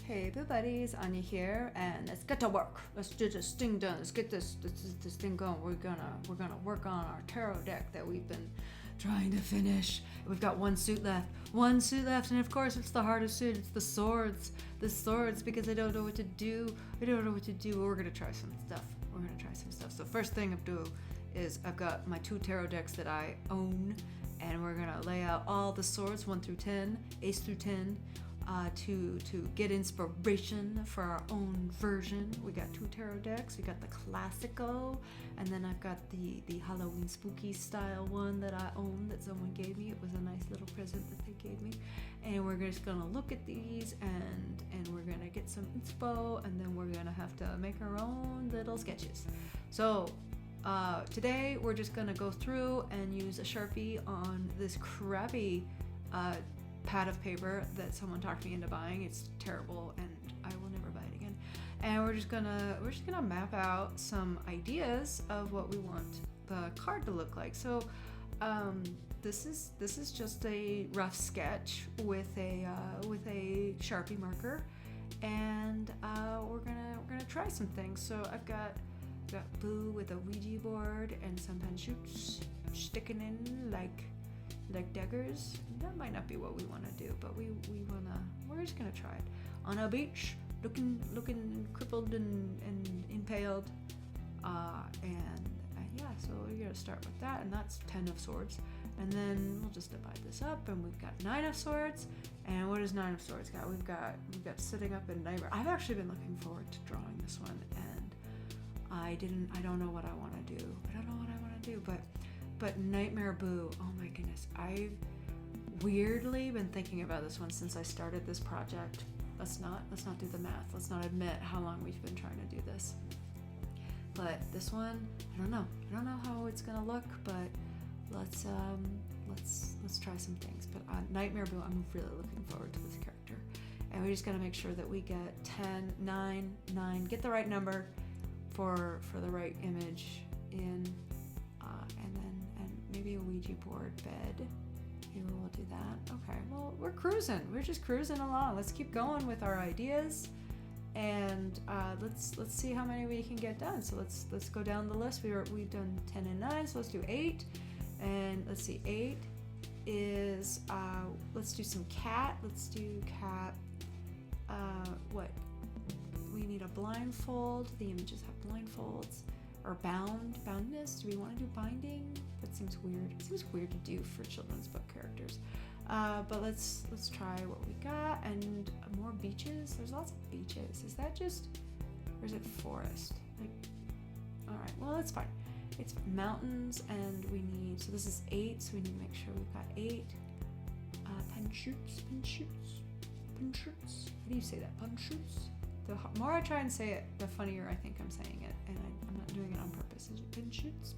Hey everybody's Anya here, and let's get to work. Let's get this thing done. Let's get this thing going. We're gonna work on our tarot deck that we've been trying to finish. We've got one suit left, and of course it's the hardest suit. It's the swords, because I don't know what to do. We're gonna try some stuff. So first thing I'm doing is I've got my two tarot decks that I own, and we're gonna lay out all the swords 1 through 10, ace through 10. To get inspiration for our own version. We got two tarot decks. We got the Classico, and then I've got the Halloween spooky style one that I own that someone gave me. It was a nice little present that they gave me. And we're just gonna look at these and we're gonna get some inspo, and then we're gonna have to make our own little sketches. So today we're just gonna go through and use a Sharpie on this crappy pad of paper that someone talked me into buying. It's terrible and I will never buy it again. And we're just gonna map out some ideas of what we want the card to look like. So this is just a rough sketch with a Sharpie marker, and we're gonna try some things. So I've got Boo with a Ouija board and some pen shoots sticking in like daggers. That might not be what we want to do, but we're just gonna try it on a beach, looking crippled and impaled, and yeah. So we're gonna start with that, and that's 10 of swords, and then we'll just divide this up, and we've got 9 of swords. And what does 9 of swords got? We've got sitting up in nightmare. I've actually been looking forward to drawing this one, and I don't know what I want to do. But Nightmare Boo, oh my goodness. I've weirdly been thinking about this one since I started this project. Let's not do the math. Let's not admit how long we've been trying to do this. But this one, I don't know how it's gonna look, but let's try some things. But Nightmare Boo, I'm really looking forward to this character. And we just gotta make sure that we get 10, 9, get the right number for the right image in, and maybe a Ouija board bed. Maybe we'll do that. Okay, well, we're cruising. We're just cruising along. Let's keep going with our ideas, and let's see how many we can get done. So let's go down the list. We've done 10 and 9, so let's do 8. And let's see, 8 is let's do some cat. Let's do cat. What? We need a blindfold. The images have blindfolds. Or boundness. Do we want to do binding? That seems weird. It seems weird to do for children's book characters. But let's try what we got. And more beaches. There's lots of beaches. Is that just, or is it forest? Like, all right. Well, that's fine. It's mountains, and we need. So this is 8. So we need to make sure we've got 8. Pen shoots. How do you say that? Pen shoots. The more I try and say it, the funnier I think I'm saying it, and I'm not doing it on purpose. Is it pen shoots?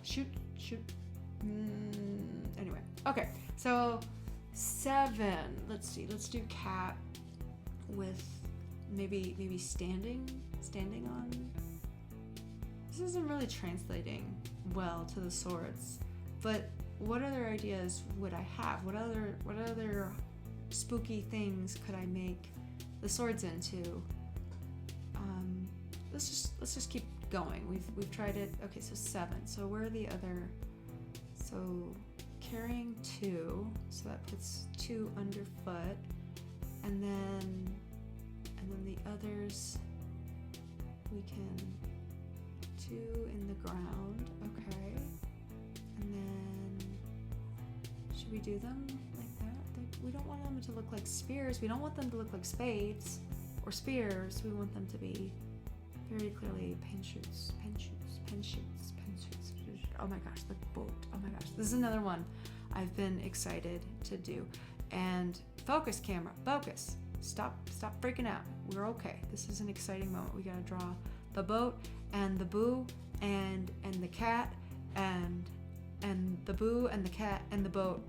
Shoot. Anyway, okay. So 7. Let's see. Let's do cat with maybe standing on. This isn't really translating well to the swords, but what other ideas would I have? What other spooky things could I make the swords into? Let's just keep going. We've tried it. Okay, so 7. So where are the other? So carrying 2, so that puts 2 underfoot, and then the others we can 2 in the ground. Okay, and then should we do them like that? We don't want them to look like spears. We don't want them to look like spades or spears. We want them to be very clearly pen shoots. Oh my gosh, the boat. Oh my gosh. This is another one I've been excited to do. And focus, camera. Focus. Stop freaking out. We're okay. This is an exciting moment. We gotta draw the boat and the boo and the cat and the boo and the cat and the boat.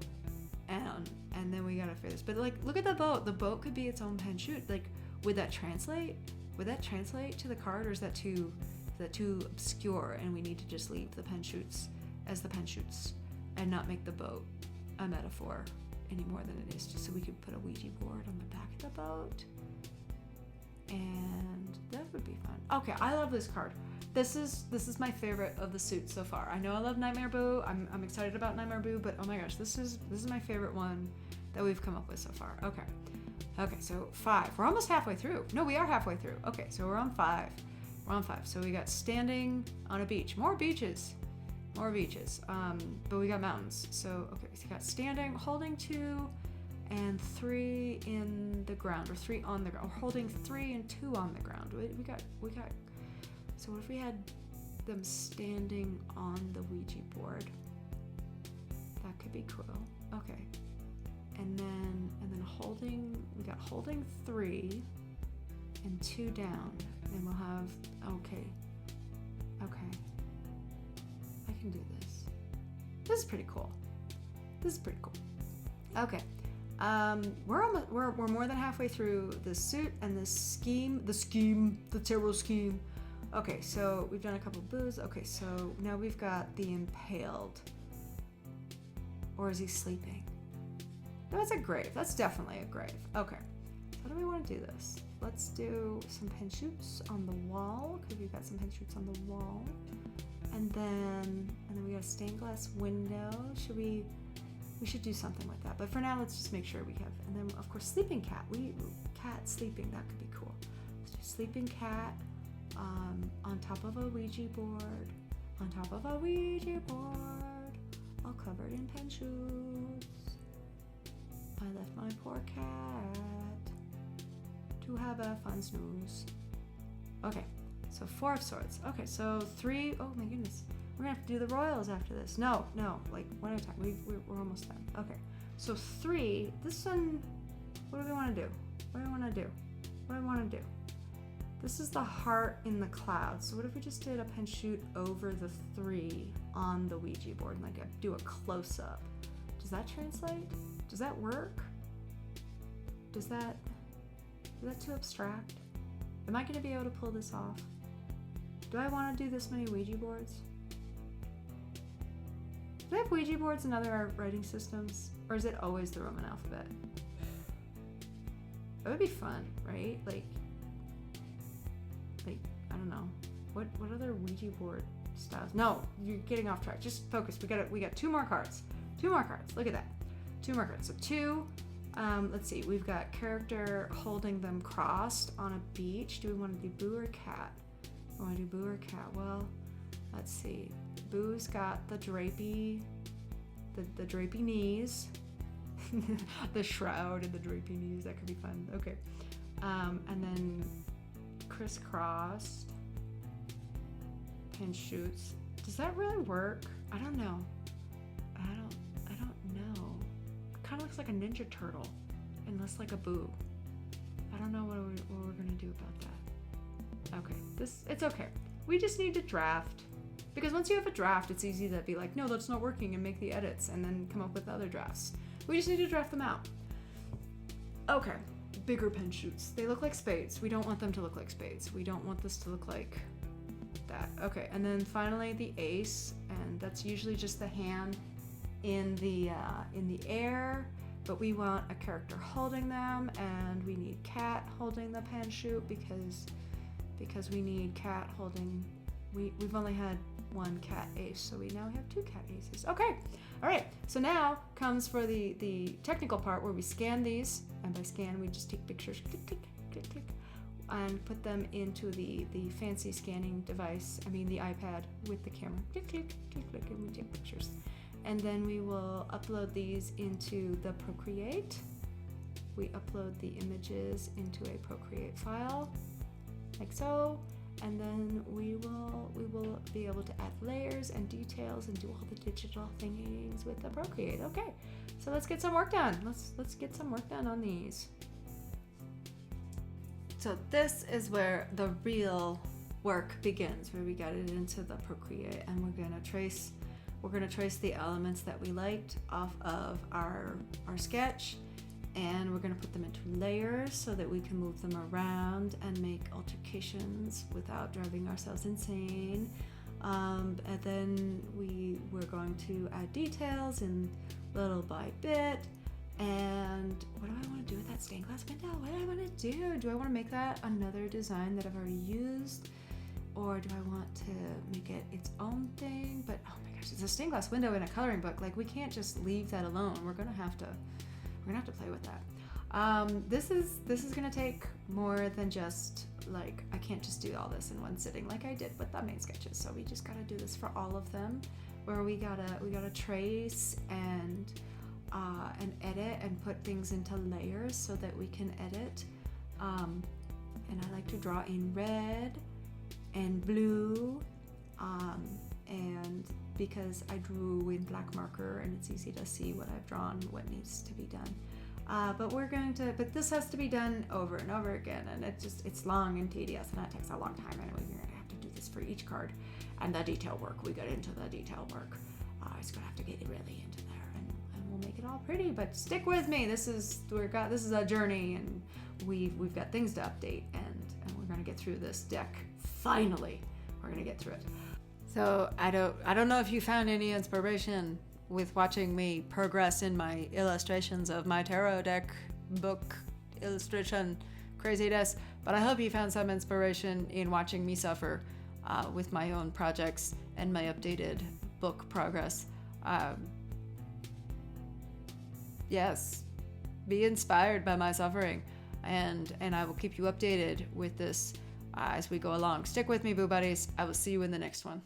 And then we gotta figure this. But like, look at the boat. The boat could be its own pen shoot. Like, would that translate? Would that translate to the card, or is that too obscure? And we need to just leave the pen shoots as the pen shoots, and not make the boat a metaphor any more than it is, just so we could put a Ouija board on the back of the boat. And that would be fun. Okay, I love this card. This is my favorite of the suits so far. I know I love Nightmare Boo. I'm excited about Nightmare Boo, but oh my gosh, this is my favorite one that we've come up with so far. Okay. Okay, so 5. We're almost halfway through. No, we are halfway through. Okay, so we're on 5. We're on 5. So we got standing on a beach. More beaches. More beaches. But we got mountains. So, okay, so we got standing, holding 2, and 3 in the ground, or 3 on the ground. Or holding 3 and 2 on the ground. We got. So what if we had them standing on the Ouija board? That could be cool. Okay. And then we got holding 3 and 2 down. And we'll have, okay. I can do this. This is pretty cool. Okay. We're more than halfway through the suit and the tarot scheme. Okay, so we've done a couple boos. Okay, so now we've got the impaled. Or is he sleeping? No, that's a grave. That's definitely a grave. Okay. How do we want to do this? Let's do some pin shoots on the wall, because we've got some pin shoots on the wall. And then we got a stained glass window. We should do something like that. But for now, let's just make sure we have. And then, of course, sleeping cat. Cat sleeping. That could be cool. Let's do sleeping cat on top of a Ouija board. On top of a Ouija board. All covered in pin shoots. I left my poor cat to have a fun snooze. Okay, so 4 of swords. Okay, so 3. Oh my goodness. We're gonna have to do the royals after this. No, like one at a time. We're almost done. Okay, so 3. This one, what do we want to do? What do I want to do? This is the heart in the clouds. So what if we just did a pin shoot over the 3 on the Ouija board and do a close up? Does that translate? Does that work? Is that too abstract? Am I going to be able to pull this off? Do I want to do this many Ouija boards? Do they have Ouija boards in other writing systems? Or is it always the Roman alphabet? That would be fun, right? Like I don't know. What other Ouija board styles? No, you're getting off track. Just focus. We got 2 more cards. 2 more cards. Look at that. 2 more cards. So 2. Let's see. We've got character holding them crossed on a beach. Do we want to do Boo or Cat? I want to do Boo or Cat. Well, let's see. Boo's got the drapey knees. The shroud and the drapey knees. That could be fun. Okay. And then crisscrossed pin shoots. Does that really work? I don't know. I don't know. It kind of looks like a Ninja Turtle and less like a Boo. I don't know what we're gonna do about that. Okay, it's okay. We just need to draft, because once you have a draft, it's easy to be like, no, that's not working, and make the edits and then come up with other drafts. We just need to draft them out. Okay, bigger pin shoots. They look like spades. We don't want them to look like spades. We don't want this to look like that. Okay, and then finally the ace, and that's usually just the hand in the air, but we want a character holding them, and we need cat holding the pin shoot because we need cat holding. We've only had 1 cat ace, so we now have 2 cat aces. Okay, all right. So now comes for the technical part where we scan these, and by scan we just take pictures, click, click, click, click, and put them into the fancy scanning device. I mean the iPad with the camera. Click, click, click, click, and we take pictures. And then we will upload these into the Procreate. We upload the images into a Procreate file, like so. And then we will be able to add layers and details and do all the digital thingings with the Procreate. Okay, so let's get some work done. Let's get some work done on these. So this is where the real work begins, where we got it into the Procreate, and we're gonna trace the elements that we liked off of our sketch, and we're going to put them into layers so that we can move them around and make altercations without driving ourselves insane. And then we're going to add details in little by bit, And what do I want to do with that stained glass window? What do I want to do? Do I want to make that another design that I've already used? Or do I want to make it its own thing? But oh my gosh, it's a stained glass window in a coloring book. Like, we can't just leave that alone. We're gonna have to play with that. This is gonna take more than just, like, I can't just do all this in one sitting like I did with the main sketches. So we just gotta do this for all of them, where we gotta trace and edit and put things into layers so that we can edit. And I like to draw in red and blue, and because I drew in black marker and it's easy to see what I've drawn, what needs to be done. But this has to be done over and over again, and it's long and tedious, and that takes a long time anyway. We're gonna have to do this for each card. And the detail work, we got into the detail work. It's gonna have to get really into there, and we'll make it all pretty, but stick with me. This is a journey, and we've got things to update, and we're gonna get through this deck. Finally, we're gonna get through it. So I don't know if you found any inspiration with watching me progress in my illustrations of my tarot deck book illustration craziness, but I hope you found some inspiration in watching me suffer with my own projects and my updated book progress. Yes, be inspired by my suffering, and I will keep you updated with this as we go along. Stick with me, Boo Buddies. I will see you in the next one.